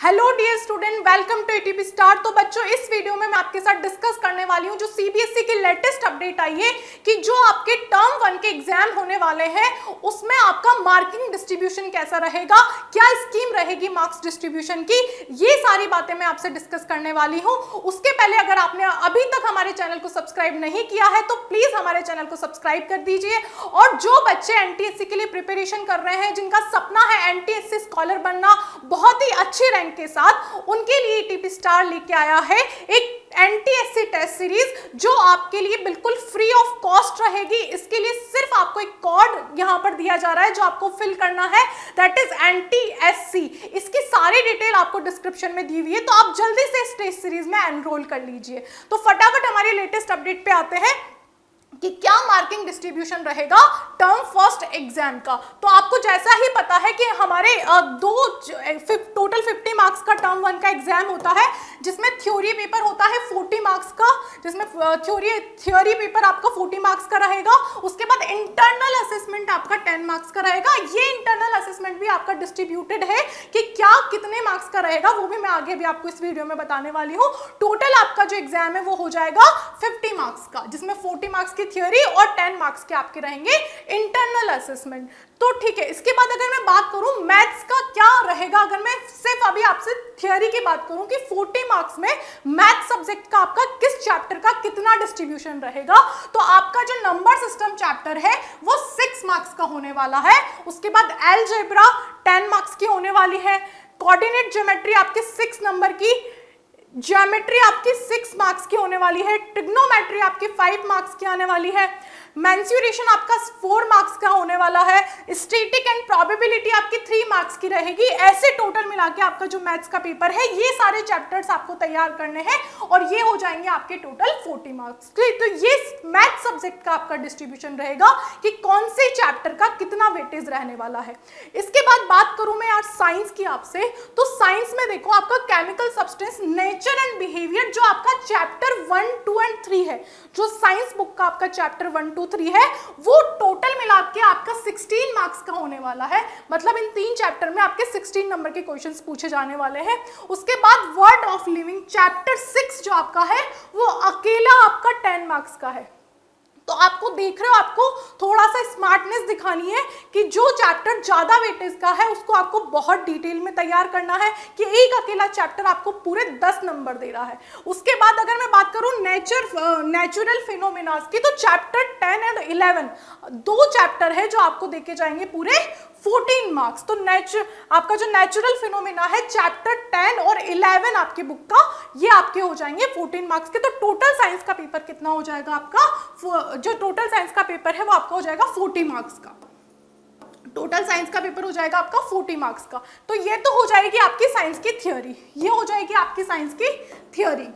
Hello dear student, welcome to ATP star. तो बच्चों, इस वीडियो में मैं आपके साथ डिस्कस करने वाली हूँ जो सीबीएसई की लेटेस्ट अपडेट आई है कि जो आपके टर्म 1 के एग्जाम होने वाले हैं उसमें आपका मार्किंग डिस्ट्रीब्यूशन कैसा रहेगा, क्या स्कीम रहेगी मार्क्स डिस्ट्रीब्यूशन की, ये सारी बातें मैं आपसे डिस्कस करने वाली हूँ। उसके पहले अगर आपने अभी तक हमारे चैनल को सब्सक्राइब नहीं किया है तो प्लीज हमारे चैनल को सब्सक्राइब कर दीजिए। और जो बच्चे एनटीएससी के लिए प्रिपरेशन कर रहे हैं, जिनका सपना है एनटीएससी स्कॉलर बनना बहुत ही अच्छी रैंक के साथ, उनके लिए एटीपी स्टार लेके आया है एक एनटीएससी टेस्ट सीरीज जो आपके लिए बिल्कुल फ्री ऑफ कॉस्ट रहेगी। इसके लिए सिर्फ आपको एक कोड यहां पर दिया जा रहा है जो आपको फिल करना है, दैट इज एनटीएससी। इसकी सारी डिटेल आपको डिस्क्रिप्शन में दी हुई है, तो आप जल्दी से इस टेस्ट सीरीज में एनरोल कर लीजिए। तो फटाफट हमारी लेटेस्ट अपडेट पे आते हैं कि क्या मार्किंग डिस्ट्रीब्यूशन रहेगा टर्म फर्स्ट एग्जाम का। तो आपको जैसा ही पता है कि हमारे टोटल 50 मार्क्स का टर्म 1 का एग्जाम होता है, जिसमें थ्योरी पेपर होता है 40 मार्क्स का, जिसमें थ्योरी पेपर आपका 40 मार्क्स का रहेगा। उसके बाद इंटरनल असेसमेंट आपका 10 मार्क्स का रहेगा। ये इंटरनल असेसमेंट भी आपका डिस्ट्रीब्यूटेड है कि क्या कितने मार्क्स का रहेगा, वो भी मैं आगे भी आपको इस वीडियो में बताने वाली हूँ। टोटल आपका जो एग्जाम है वो हो जाएगा 50 मार्क्स का, जिसमें 40 मार्क्स की थ्योरी और 10 मार्क्स के आपके रहेंगे इंटरनल असेसमेंट। तो ठीक है, इसके बाद अगर मैं बात करूं मैथ्स का क्या रहेगा, अगर मैं सिर्फ अभी आपसे थ्योरी की बात करूं कि 40 मार्क्स में मैथ सब्जेक्ट का आपका किस चैप्टर का कितना डिस्ट्रीब्यूशन रहेगा, तो आपका जो नंबर सिस्टम चैप्टर है वो 6 मार्क्स का होने वाला है। उसके बाद अलजेब्रा 10 मार्क्स की होने वाली है, कोऑर्डिनेट ज्योमेट्री आपके 6 नंबर की, ज्योमेट्री आपकी 6 मार्क्स की होने वाली है, ट्रिग्नोमेट्री आपकी 5 मार्क्स की आने वाली है, मेंसुरेशन आपका 4 मार्क्स का होने वाला है, स्टैटिक एंड प्रोबेबिलिटी आपकी 3 मार्क्स की रहेगी। ऐसे टोटल मिला के आपका जो मैथ्स का पेपर है, ये सारे चैप्टर्स आपको तैयार करने हैं और ये हो जाएंगे आपके टोटल 40 मार्क्स के। तो ये मैथ सब्जेक्ट का आपका डिस्ट्रीब्यूशन रहेगा कि कौन से चैप्टर का कितना वेटेज रहने वाला है। इसके बाद बात करूं मैं यार साइंस की आपसे, तो साइंस में देखो आपका chemical substance, nature and behaviour जो आपका चैप्टर 1, 2 एंड 3 है, जो साइंस बुक का आपका चैप्टर 1, 2, 3 है, वो टोटल मिला के आपका 16 मार्क्स का होने वाला है। मतलब इन 3 चैप्टर में आपके 16 नंबर के क्वेश्चंस पूछे जाने वाले हैं। उसके बाद वर्ड ऑफ लिविंग चैप्टर 6 जो आपका है वो अकेला आपका 10 मार्क्स का है। तो आपको देख रहे हो, आपको थोड़ा सा स्मार्टनेस दिखानी है कि जो चैप्टर ज्यादा वेटेज का है उसको आपको बहुत डिटेल में तैयार करना है कि एक अकेला चैप्टर आपको पूरे 10 नंबर दे रहा है। उसके बाद अगर मैं बात करूं नेचुरल फिनोमेनास की, तो चैप्टर 10 एंड 11 दो चैप्टर है जो आपको देके जाएंगे पूरे 14 मार्क्स। तो आपका जो नेचुरल फिनोमेना है चैप्टर 10 और 11 आपकी बुक का, ये आपके हो जाएंगे 14 मार्क्स के। तो टोटल साइंस का पेपर कितना हो जाएगा आपका, जो टोटल साइंस का पेपर है वो आपका हो जाएगा 40 मार्क्स का। टोटल साइंस का पेपर हो जाएगा आपका 40 मार्क्स का। तो ये तो हो जाएगी आपकी साइंस की थ्योरी, ये हो जाएगी आपकी साइंस की थ्योरी,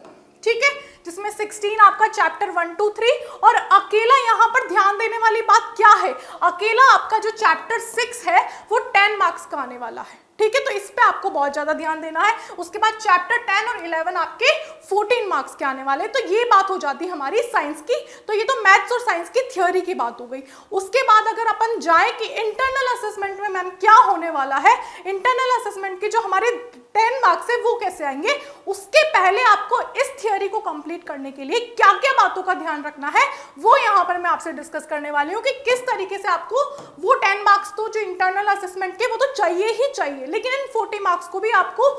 ठीक है, जिसमें 16 आपका चैप्टर 1, 2, 3। और अकेला यहाँ पर ध्यान देने वाली बात क्या है, अकेला आपका जो चैप्टर 6 है वो 10 मार्क्स का आने वाला है, ठीक है। तो इस पे आपको बहुत ज्यादा ध्यान देना है। उसके बाद चैप्टर 10 और 11 आपके 14 मार्क्स के आने वाले। तो ये बात हो जाती है हमारी साइंस की। तो ये तो मैथ्स और साइंस की थ्योरी की बात हो गई। उसके बाद अगर अपन जाए कि इंटरनल असेसमेंट में मैम क्या होने वाला है, इंटरनल असेसमेंट के जो हमारे 10 मार्क्स है वो कैसे आएंगे, उसके पहले आपको इस थ्योरी को कंप्लीट करने के लिए क्या क्या बातों का ध्यान रखना है वो यहाँ पर मैं आपसे डिस्कस करने वाली हूँ कि किस तरीके से आपको वो 10 मार्क्स तो जो इंटरनल असेसमेंट के वो तो चाहिए ही चाहिए, लेकिन इन 40 मार्क्स को भी आपको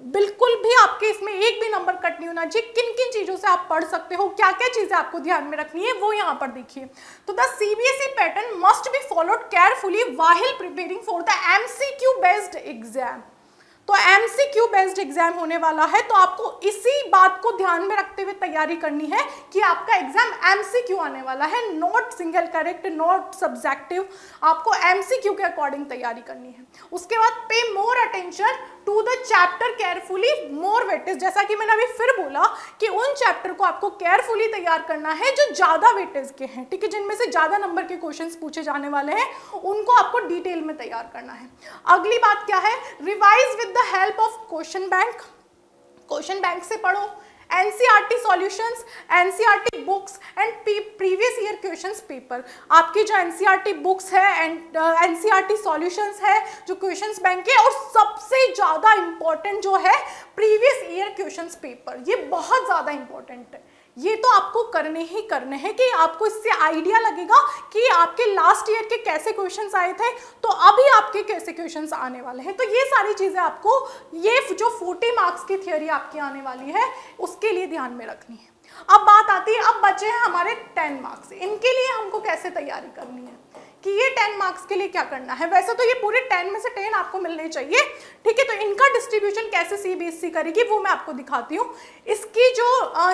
बिल्कुल भी आपके इसमें एक भी नंबर कट नहीं होना चाहिए। किन किन चीजों से आप पढ़ सकते हो, क्या क्या चीजें आपको ध्यान में रखनी है वो यहाँ पर देखिए। तो the CBSE pattern must be followed carefully while preparing for the MCQ based exam. तो एमसीक्यू बेस्ड एग्जाम होने वाला है, तो आपको इसी बात को ध्यान में रखते हुए तैयारी करनी है कि आपका एग्जाम एमसीक्यू आने वाला है, not single correct, not subjective. आपको एमसीक्यू के अकॉर्डिंग तैयारी करनी है। उसके बाद pay more attention to the chapter carefully, more weightage, जैसा कि मैंने अभी फिर बोला कि उन चैप्टर को आपको केयरफुली तैयार करना है जो ज्यादा वेटेज के हैं, ठीक है, जिनमें से ज्यादा नंबर के क्वेश्चंस पूछे जाने वाले हैं, उनको आपको डिटेल में तैयार करना है। अगली बात क्या है, revise with the help of question bank. Question bank से पढ़ो, NCERT solutions, NCERT books and previous year questions paper. आपकी जो एनसीईआरटी बुक्स है एंड एनसीईआरटी सॉल्यूशंस है, जो क्वेश्चंस बैंक है, और सबसे ज़्यादा इंपॉर्टेंट जो है प्रीवियस ईयर क्वेश्चंस पेपर, ये बहुत ज़्यादा इंपॉर्टेंट है। ये तो आपको करने ही करने हैं कि आपको इससे आइडिया लगेगा कि आपके लास्ट ईयर के कैसे क्वेश्चंस आए थे, तो अभी आपके कैसे क्वेश्चंस आने वाले हैं। तो ये सारी चीज़ें आपको, ये जो 40 मार्क्स की थ्योरी आपकी आने वाली है, उसके लिए ध्यान में रखनी है। अब बात आती है, अब बचे हैं हमारे 10 मार्क्स। इनके लिए हमको कैसे तैयारी करनी है कि ये 10 मार्क्स के लिए क्या करना है। वैसे तो ये पूरे 10 में से 10 आपको मिलने चाहिए, ठीक है। तो इनका डिस्ट्रीब्यूशन कैसे सीबीएसई करेगी वो मैं आपको दिखाती हूँ। इसकी जो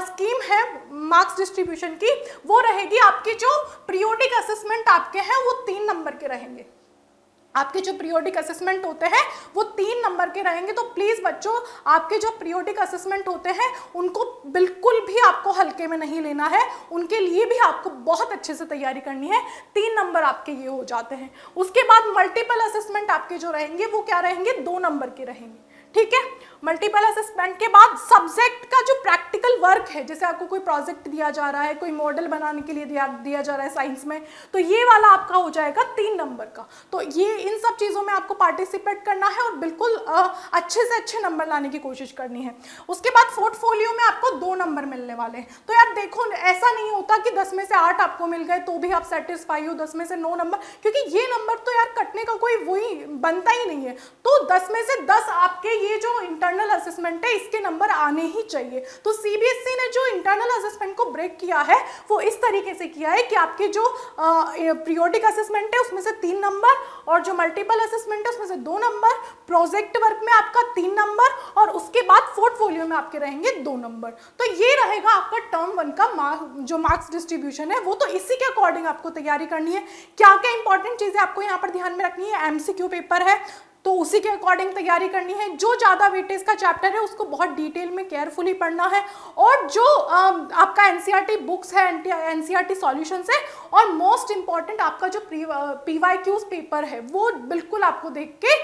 स्कीम है मार्क्स डिस्ट्रीब्यूशन की, वो रहेगी, आपके जो पीरियोडिक असेसमेंट आपके हैं वो 3 नंबर के रहेंगे। आपके जो पीरियोडिक असेसमेंट होते हैं वो 3 नंबर के रहेंगे। तो प्लीज़ बच्चों, आपके जो पीरियोडिक असेसमेंट होते हैं उनको बिल्कुल भी आपको हल्के में नहीं लेना है, उनके लिए भी आपको बहुत अच्छे से तैयारी करनी है। 3 नंबर आपके ये हो जाते हैं। उसके बाद मल्टीपल असेसमेंट आपके जो रहेंगे वो क्या रहेंगे, 2 नंबर के रहेंगे, ठीक है। मल्टीपल असेसमेंट के बाद सब्जेक्ट का जो प्रैक्टिकल वर्क है, जैसे आपको कोई प्रोजेक्ट दिया जा रहा है, कोई मॉडल बनाने के लिए दिया जा रहा है साइंस में, तो ये वाला आपका हो जाएगा 3 नंबर का। तो ये इन सब चीज़ों में आपको पार्टिसिपेट करना है और बिल्कुल अच्छे से अच्छे नंबर लाने की कोशिश करनी है। उसके बाद पोर्टफोलियो में आपको 2 नंबर मिलने वाले हैं। तो यार देखो, ऐसा नहीं होता कि 10 में से 8 आपको मिल गए तो भी आप सेटिस्फाई हो, 10 में से 9 नंबर, क्योंकि ये नंबर तो यार कटने का कोई वही बनता ही नहीं है। तो 10 में से 10 आपके ये जो इंटरनल असेसमेंट है इसके नंबर आने ही चाहिए। तो सीबीएसई ने जो इंटरनल असेसमेंट को ब्रेक किया है वो इस तरीके से किया है कि आपके जो पीरियोडिक असेसमेंट है उसमें से 3 नंबर, और जो मल्टीपल असेसमेंट है उसमें से 2 नंबर, प्रोजेक्ट वर्क में आपका 3 नंबर, और उसके बाद पोर्टफोलियो में आपके रहेंगे 2 नंबर। तो ये रहेगा आपका टर्म 1 का जो मार्क्स डिस्ट्रीब्यूशन है, वो तो इसी के अकॉर्डिंग आपको तैयारी करनी है। क्या क्या इंपॉर्टेंट चीजें आपको यहाँ पर ध्यान में रखनी है, एमसीक्यू पेपर है तो उसी के अकॉर्डिंग तैयारी करनी है। जो ज़्यादा वेटेज का चैप्टर है उसको बहुत डिटेल में केयरफुली पढ़ना है, और जो आपका एनसीईआरटी बुक्स है, एनसीईआरटी सॉल्यूशंस है, और मोस्ट इंपॉर्टेंट आपका जो पीवाईक्यूज पेपर है वो बिल्कुल आपको देख के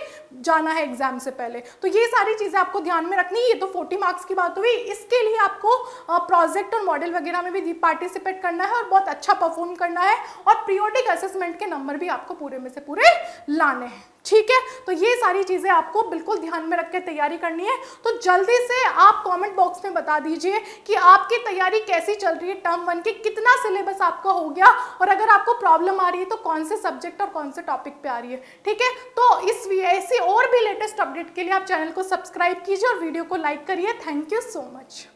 जाना है एग्जाम से पहले। तो ये सारी चीज़ें आपको ध्यान में रखनी है। ये तो 40 मार्क्स की बात हुई। इसके लिए आपको प्रोजेक्ट और मॉडल वगैरह में भी पार्टिसिपेट करना है और बहुत अच्छा परफॉर्म करना है, और पीरियोडिक असेसमेंट के नंबर भी आपको पूरे में से पूरे लाने हैं, ठीक है। तो ये सारी चीज़ें आपको बिल्कुल ध्यान में रख के तैयारी करनी है। तो जल्दी से आप कमेंट बॉक्स में बता दीजिए कि आपकी तैयारी कैसी चल रही है, टर्म 1 की कितना सिलेबस आपका हो गया, और अगर आपको प्रॉब्लम आ रही है तो कौन से सब्जेक्ट और कौन से टॉपिक पे आ रही है, ठीक है। तो इस ऐसी और भी लेटेस्ट अपडेट के लिए आप चैनल को सब्सक्राइब कीजिए और वीडियो को लाइक करिए। Thank you so much.